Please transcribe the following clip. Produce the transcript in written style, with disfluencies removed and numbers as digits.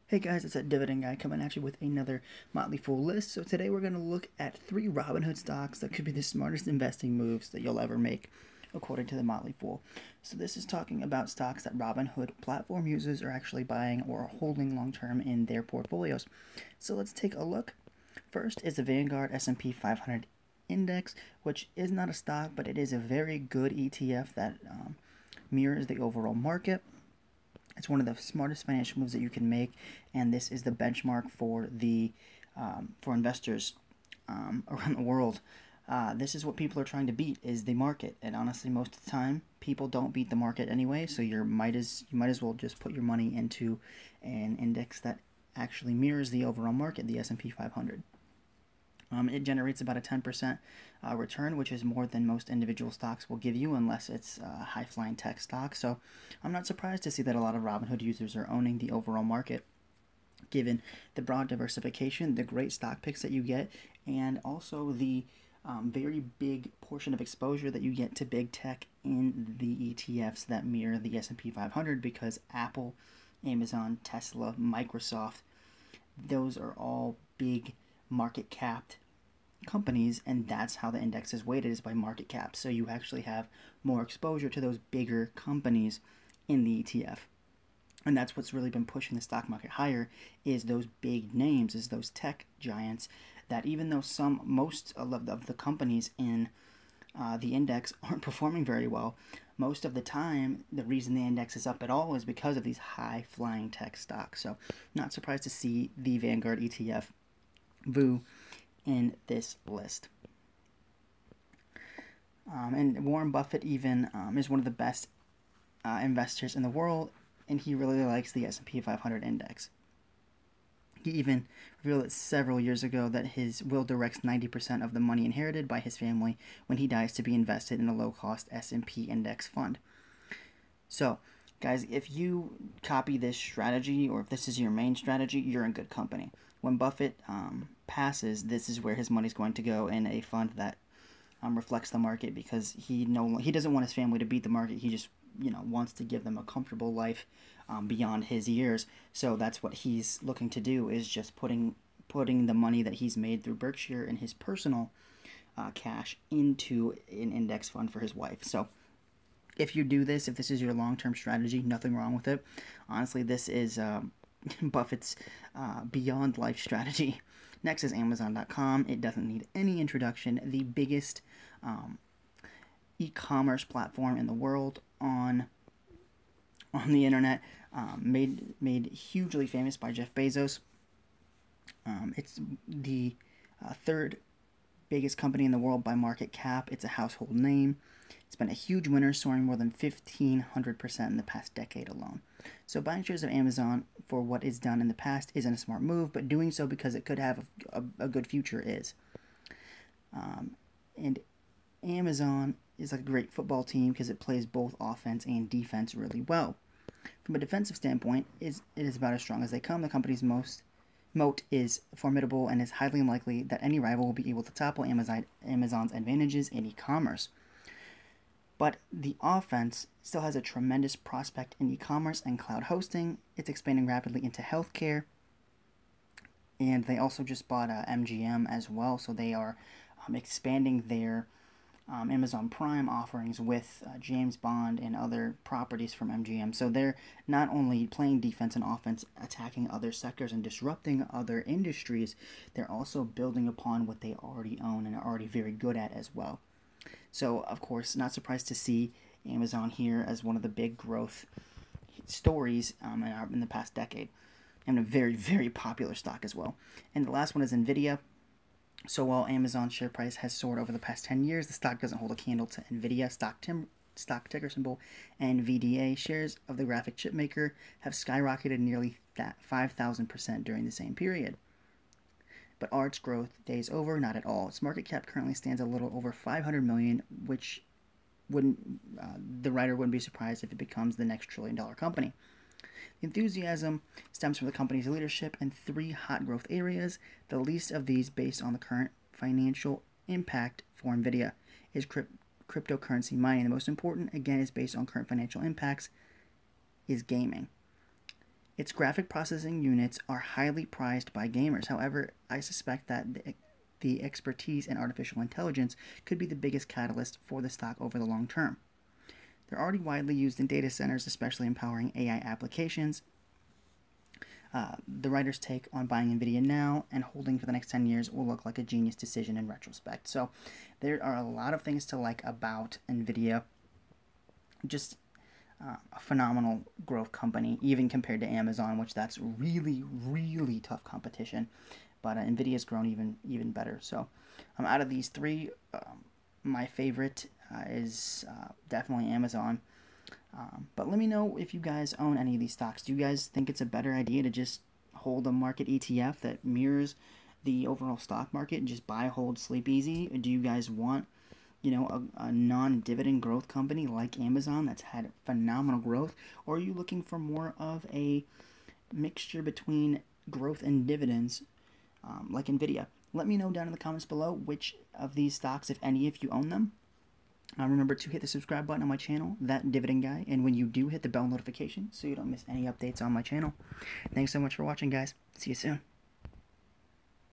Hey guys, it's that Dividend guy coming at you with another Motley Fool list. So today we're going to look at 3 Robinhood stocks that could be the smartest investing moves that you'll ever make, according to the Motley Fool. So this is talking about stocks that Robinhood platform users are actually buying or holding long term in their portfolios. So let's take a look. First is the Vanguard S&P 500 Index, which is not a stock, but it is a very good ETF that mirrors the overall market. It's one of the smartest financial moves that you can make, and this is the benchmark for the for investors around the world. This is what people are trying to beat, is the market, and honestly, most of the time, people don't beat the market anyway. So you might as well just put your money into an index that actually mirrors the overall market, the S&P 500. It generates about a 10% return, which is more than most individual stocks will give you unless it's a high-flying tech stock. So I'm not surprised to see that a lot of Robinhood users are owning the overall market, given the broad diversification, the great stock picks that you get, and also the very big portion of exposure that you get to big tech in the ETFs that mirror the S&P 500, because Apple, Amazon, Tesla, Microsoft, those are all big market capped companies, and that's how the index is weighted, is by market cap. So you actually have more exposure to those bigger companies in the ETF, and that's what's really been pushing the stock market higher, is those big names, is those tech giants, that even though most of the companies in the index aren't performing very well, most of the time the reason the index is up at all is because of these high flying tech stocks. So not surprised to see the Vanguard ETF VOO in this list. And Warren Buffett even is one of the best investors in the world, and he really likes the S&P 500 index. He even revealed it several years ago that his will directs 90% of the money inherited by his family when he dies to be invested in a low-cost S&P index fund. So, guys, if you copy this strategy, or if this is your main strategy, you're in good company. When Buffett passes, this is where his money's going to go, in a fund that reflects the market, because he doesn't want his family to beat the market. He just wants to give them a comfortable life beyond his years. So that's what he's looking to do, is just putting the money that he's made through Berkshire and his personal cash into an index fund for his wife. So if you do this, if this is your long-term strategy, nothing wrong with it. Honestly, this is Buffett's beyond life strategy. Next is Amazon.com. It doesn't need any introduction. The biggest e-commerce platform in the world on the internet, made hugely famous by Jeff Bezos. It's the third biggest company in the world by market cap. It's a household name. It's been a huge winner, soaring more than 1,500% in the past decade alone. So buying shares of Amazon for what is done in the past isn't a smart move, but doing so because it could have a good future is. And Amazon is a great football team because it plays both offense and defense really well. From a defensive standpoint, it is about as strong as they come. The company's moat is formidable, and is highly unlikely that any rival will be able to topple Amazon's advantages in e-commerce. But the offense still has a tremendous prospect in e-commerce and cloud hosting. It's expanding rapidly into healthcare, and they also just bought MGM as well, so they are expanding their Amazon Prime offerings with James Bond and other properties from MGM. So they're not only playing defense and offense, attacking other sectors and disrupting other industries, they're also building upon what they already own and are already very good at as well. So, of course, not surprised to see Amazon here as one of the big growth stories in the past decade, and a very, very popular stock as well. And the last one is NVIDIA. So while Amazon's share price has soared over the past 10 years, the stock doesn't hold a candle to NVIDIA. Stock ticker symbol NVDA. Shares of the graphic chip maker have skyrocketed nearly 5,000% during the same period. But are its growth days over? Not at all. Its market cap currently stands a little over $500 million, which the writer wouldn't be surprised if it becomes the next trillion-dollar company. The enthusiasm stems from the company's leadership in 3 hot growth areas. The least of these, based on the current financial impact for NVIDIA, is cryptocurrency mining. The most important, again, is based on current financial impacts, is gaming. Its graphic processing units are highly prized by gamers. However, I suspect that the expertise in artificial intelligence could be the biggest catalyst for the stock over the long term. They're already widely used in data centers, especially in powering AI applications. The writer's take on buying NVIDIA now and holding for the next 10 years will look like a genius decision in retrospect. So there are a lot of things to like about NVIDIA. Just a phenomenal growth company, even compared to Amazon, which that's really, really tough competition. But NVIDIA's grown even better. So out of these three, my favorite is definitely Amazon. But let me know if you guys own any of these stocks. Do you guys think it's a better idea to just hold a market ETF that mirrors the overall stock market and just buy, hold, sleep easy? Or do you guys want, you know, a non-dividend growth company like Amazon that's had phenomenal growth? Or are you looking for more of a mixture between growth and dividends like NVIDIA? Let me know down in the comments below which of these stocks, if any, if you own them. Remember to hit the subscribe button on my channel, That Dividend Guy, and when you do, hit the bell notification so you don't miss any updates on my channel. Thanks so much for watching, guys. See you soon.